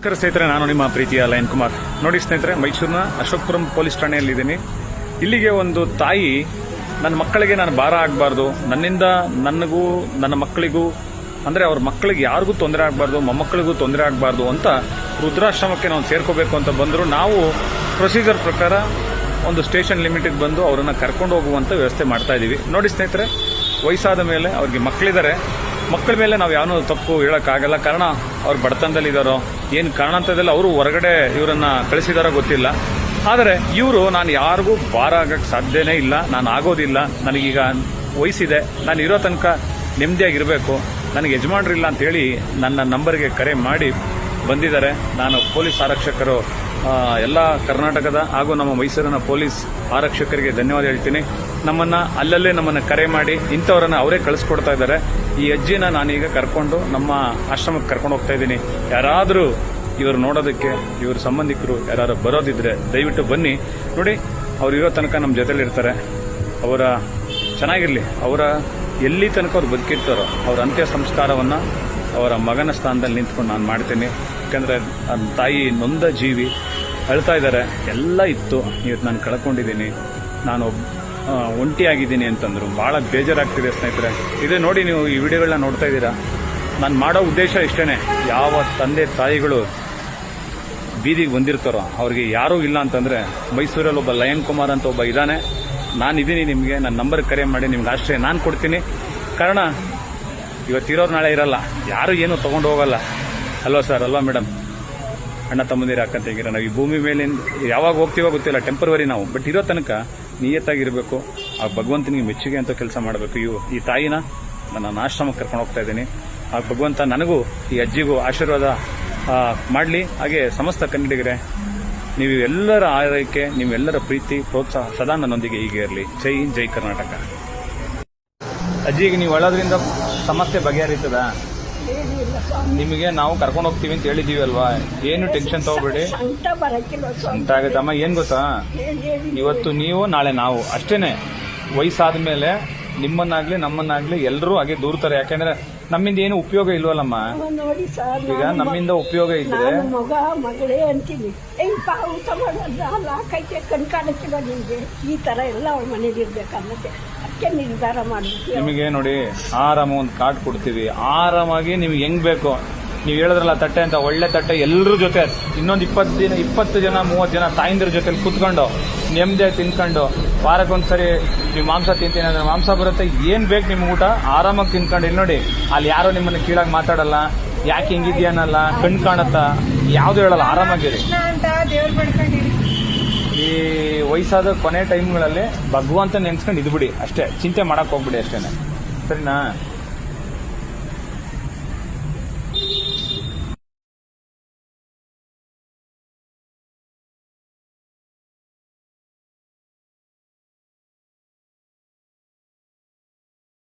ನಮಸ್ಕಾರ ಸ್ನೇಹಿತರೆ, ನಾನು ನಿಮ್ಮ ಪ್ರೀತಿಯ ಲಯನ್ ಕುಮಾರ್. ನೋಡಿ ಸ್ನೇಹಿತರೆ, ಮೈಸೂರಿನ ಅಶೋಕಪುರಂ ಪೊಲೀಸ್ ಠಾಣೆಯಲ್ಲಿದ್ದೀನಿ. ಇಲ್ಲಿಗೆ ಒಂದು ತಾಯಿ ನನ್ನ ಮಕ್ಕಳಿಗೆ ನಾನು ಭಾರ ಆಗಬಾರ್ದು, ನನ್ನಿಂದ ನನಗೂ ನನ್ನ ಮಕ್ಕಳಿಗೂ ಅಂದರೆ ಅವ್ರ ಮಕ್ಕಳಿಗೆ ಯಾರಿಗೂ ತೊಂದರೆ ಆಗಬಾರ್ದು, ಮೊಮ್ಮಕ್ಕಳಿಗೂ ತೊಂದರೆ ಆಗಬಾರ್ದು ಅಂತ ವೃದ್ಧಾಶ್ರಮಕ್ಕೆ ನಾವು ಸೇರ್ಕೋಬೇಕು ಅಂತ ಬಂದರು. ನಾವು ಪ್ರೊಸೀಜರ್ ಪ್ರಕಾರ ಒಂದು ಸ್ಟೇಷನ್ ಲಿಮಿಟಿಗೆ ಬಂದು ಅವರನ್ನು ಕರ್ಕೊಂಡು ಹೋಗುವಂಥ ವ್ಯವಸ್ಥೆ ಮಾಡ್ತಾ ಇದ್ದೀವಿ. ನೋಡಿ ಸ್ನೇಹಿತರೆ, ವಯಸ್ಸಾದ ಮೇಲೆ ಅವ್ರಿಗೆ ಮಕ್ಕಳಿದ್ದಾರೆ, ಮಕ್ಕಳ ಮೇಲೆ ನಾವು ಯಾವನೂ ತಪ್ಪು ಹೇಳೋಕ್ಕಾಗಲ್ಲ. ಕಾರಣ ಅವ್ರು ಬಡತನದಲ್ಲಿದ್ದಾರೋ ಏನು ಕಾರಣಂತದಲ್ಲ, ಅವರು ಹೊರಗಡೆ ಇವರನ್ನು ಕಳಿಸಿದಾರೋ ಗೊತ್ತಿಲ್ಲ. ಆದರೆ ಇವರು ನಾನು ಯಾರಿಗೂ ಭಾರ ಆಗಕ್ಕೆ ಸಾಧ್ಯನೇ ಇಲ್ಲ, ನಾನು ಆಗೋದಿಲ್ಲ. ನನಗೀಗ ವಯಸ್ಸಿದೆ, ನಾನು ಇರೋ ತನಕ ನೆಮ್ಮದಿಯಾಗಿರಬೇಕು, ನನಗೆ ಯಜಮಾನ್ರಿಲ್ಲ ಅಂತೇಳಿ ನನ್ನ ನಂಬರ್ಗೆ ಕರೆ ಮಾಡಿ ಬಂದಿದ್ದಾರೆ. ನಾನು ಪೊಲೀಸ್ ಆರಕ್ಷಕರು ಎಲ್ಲ ಕರ್ನಾಟಕದ ಹಾಗೂ ನಮ್ಮ ಮೈಸೂರಿನ ಪೊಲೀಸ್ ಆರಕ್ಷಕರಿಗೆ ಧನ್ಯವಾದ ಹೇಳ್ತೀನಿ. ಅಲ್ಲಲ್ಲೇ ನಮ್ಮನ್ನು ಕರೆ ಮಾಡಿ ಇಂಥವರನ್ನು ಅವರೇ ಕಳಿಸ್ಕೊಡ್ತಾ ಇದ್ದಾರೆ. ಈ ಅಜ್ಜಿನ ನಾನೀಗ ಕರ್ಕೊಂಡು ನಮ್ಮ ಆಶ್ರಮಕ್ಕೆ ಕರ್ಕೊಂಡು ಹೋಗ್ತಾ ಇದ್ದೀನಿ. ಯಾರಾದರೂ ಇವರು ನೋಡೋದಕ್ಕೆ, ಇವ್ರ ಸಂಬಂಧಿಕರು ಯಾರು ಬರೋದಿದ್ರೆ ದಯವಿಟ್ಟು ಬನ್ನಿ. ನೋಡಿ, ಅವ್ರು ಇರೋ ತನಕ ನಮ್ಮ ಜೊತೆಲಿರ್ತಾರೆ. ಅವರ ಚೆನ್ನಾಗಿರಲಿ, ಅವರ ಎಲ್ಲಿ ತನಕ ಅವ್ರು ಬದುಕಿರ್ತಾರೋ ಅವರ ಅಂತ್ಯ ಸಂಸ್ಕಾರವನ್ನು ಅವರ ಮಗನ ಸ್ಥಾನದಲ್ಲಿ ನಿಂತ್ಕೊಂಡು ನಾನು ಮಾಡ್ತೀನಿ. ಯಾಕಂದರೆ ತಾಯಿ ನೊಂದ ಜೀವಿ, ಅಳ್ತಾ ಇದ್ದಾರೆ. ಎಲ್ಲ ಇತ್ತು, ಇವತ್ತು ನಾನು ಕಳ್ಕೊಂಡಿದ್ದೀನಿ, ನಾನು ಒಂಟಿಯಾಗಿದ್ದೀನಿ ಅಂತಂದ್ರು. ಭಾಳ ಬೇಜಾರಾಗ್ತಿದೆ ಸ್ನೇಹಿತರೆ. ಇದೇ ನೋಡಿ, ನೀವು ಈ ವಿಡಿಯೋಗಳನ್ನ ನೋಡ್ತಾ ಇದ್ದೀರಾ. ನಾನು ಮಾಡೋ ಉದ್ದೇಶ ಇಷ್ಟೇ, ಯಾವ ತಂದೆ ತಾಯಿಗಳು ಬೀದಿಗೆ ಬಂದಿರ್ತಾರೋ ಅವ್ರಿಗೆ ಯಾರೂ ಇಲ್ಲ ಅಂತಂದರೆ, ಮೈಸೂರಲ್ಲಿ ಒಬ್ಬ ಲಯನ್ ಕುಮಾರ್ ಅಂತ ಒಬ್ಬ ಇದ್ದಾನೆ, ನಾನಿದ್ದೀನಿ. ನಿಮಗೆ ನನ್ನ ನಂಬರ್ ಕರೆ ಮಾಡಿ ನಿಮ್ಗೆ ಆಶ್ರಯ ನಾನು ಕೊಡ್ತೀನಿ. ಕಾರಣ ಇವತ್ತಿರೋರು ನಾಳೆ ಇರಲ್ಲ, ಯಾರು ಏನೂ ತೊಗೊಂಡು ಹೋಗಲ್ಲ ಅಲ್ವಾ ಸರ್, ಅಲ್ವಾ ಮೇಡಮ್? ಅಣ್ಣ ತಮ್ಮಂದಿರ ಅಕ್ಕ ತಂಗಿರ, ನಾವು ಈ ಭೂಮಿ ಮೇಲಿಂದ ಯಾವಾಗ ಹೋಗ್ತೀವೋ ಗೊತ್ತಿಲ್ಲ, ಟೆಂಪರವರಿ ನಾವು. ಬಟ್ ಇರೋ ತನಕ ನಿಯತ್ತಾಗಿರಬೇಕು, ಆ ಭಗವಂತನಿಗೆ ಮೆಚ್ಚುಗೆ ಅಂತ ಕೆಲಸ ಮಾಡಬೇಕು. ಈ ತಾಯಿನ ನನ್ನ ಆಶ್ರಮಕ್ಕೆ ಕರ್ಕೊಂಡು ಹೋಗ್ತಾ ಇದ್ದೀನಿ. ಆ ಭಗವಂತ ನನಗೂ ಈ ಅಜ್ಜಿಗೂ ಆಶೀರ್ವಾದ ಮಾಡಲಿ. ಹಾಗೆ ಸಮಸ್ತ ಕನ್ನಡಿಗರೇ, ನೀವು ಎಲ್ಲರ ಆರೈಕೆ, ನೀವೆಲ್ಲರ ಪ್ರೀತಿ ಪ್ರೋತ್ಸಾಹ ಸದಾ ನನ್ನೊಂದಿಗೆ ಹೀಗೆ ಇರಲಿ. ಜೈ ಹಿಂದ್, ಜೈ ಕರ್ನಾಟಕ. ಅಜ್ಜಿಗೆ ನೀವು ಅಳೋದ್ರಿಂದ ಸಮಸ್ಯೆ ಬಗೆಹರಿತದ? ನಿಮಗೆ ನಾವು ಕರ್ಕೊಂಡು ಹೋಗ್ತೀವಿ ಅಂತ ಹೇಳಿದೀವಿ ಅಲ್ವಾ, ಏನು ಟೆನ್ಷನ್ ತಗೋಬೇಡಿ. ಸಂತ ಆಗತ್ತಮ್ಮ. ಏನ್ ಗೊತ್ತಾ, ಇವತ್ತು ನೀವು ನಾಳೆ ನಾವು ಅಷ್ಟೇನೆ. ವಯಸ್ಸಾದ ಮೇಲೆ ನಿಮ್ಮನ್ನಾಗ್ಲಿ ನಮ್ಮನ್ನಾಗ್ಲಿ ಎಲ್ಲರೂ ಹಾಗೆ ದೂರ್ತಾರೆ. ಯಾಕಂದ್ರೆ ನಮ್ಮಿಂದ ಏನು ಉಪಯೋಗ ಇಲ್ವಲ್ಲಮ್ಮ. ಈಗ ನಮ್ಮಿಂದ ಉಪಯೋಗ ಇದ್ರೆ ಮಗ ಮಗಳೇ ಅಂತೀವಿ, ಊಟ ಮಾಡೋಲ್ಲ, ಕೈಗೆ ಕಣ್ಕಾಣಕ್ಕಿಲ್ಲ ನಿಮ್ಗೆ, ಈ ತರ ಎಲ್ಲ ಅವ್ರ ಮನೇಲಿ ಇರ್ಬೇಕನ್ನತ್ತೆ. ಅದಕ್ಕೆ ನಿರ್ಧಾರ ಮಾಡ್ತೀವಿ. ನಿಮಗೆ ನೋಡಿ, ಆರಾಮ ಒಂದು ಕಾರ್ಡ್ ಕೊಡ್ತೀವಿ, ಆರಾಮಾಗಿ ನಿಮ್ಗೆ ಹೆಂಗ್ ಬೇಕು. ನೀವು ಹೇಳಿದ್ರಲ್ಲ ತಟ್ಟೆ ಅಂತ, ಒಳ್ಳೆ ತಟ್ಟೆ, ಎಲ್ಲರ ಜೊತೆ ಇನ್ನೊಂದು 20 ಜನ 30 ಜನ ತಾಯಿಂದ್ರ ಜೊತೆ ಕುತ್ಕೊಂಡು ನೆಮ್ಮದಿಯಾಗಿ ತಿನ್ಕೊಂಡು, ವಾರಕ್ಕೊಂದ್ಸರಿ ನೀವು ಮಾಂಸ ತಿಂತೀನಿ ಅಂದ್ರೆ ಮಾಂಸ ಬರುತ್ತೆ. ಏನ್ ಬೇಕು ನಿಮ್ಗೆ ಊಟ ಆರಾಮಾಗಿ ತಿನ್ಕೊಂಡು. ಇಲ್ಲಿ ನೋಡಿ, ಅಲ್ಲಿ ಯಾರೋ ನಿಮ್ಮನ್ನ ಕೀಳಾಗಿ ಮಾತಾಡಲ್ಲ, ಯಾಕೆ ಹಿಂಗಿದ್ಯಾನಲ್ಲ, ಕಣ್ ಕಾಣತ್ತ, ಯಾವ್ದು ಹೇಳಲ್ಲ, ಆರಾಮಾಗಿರಿ. ಈ ವಯಸ್ಸಾದ ಕೊನೆ ಟೈಮ್ಗಳಲ್ಲಿ ಭಗವಂತ ನೆನ್ಸ್ಕೊಂಡು ಇದ್ಬಿಡಿ ಅಷ್ಟೇ, ಚಿಂತೆ ಮಾಡಕ್ ಹೋಗ್ಬಿಡಿ ಅಷ್ಟೇನೆ, ಸರಿನಾ?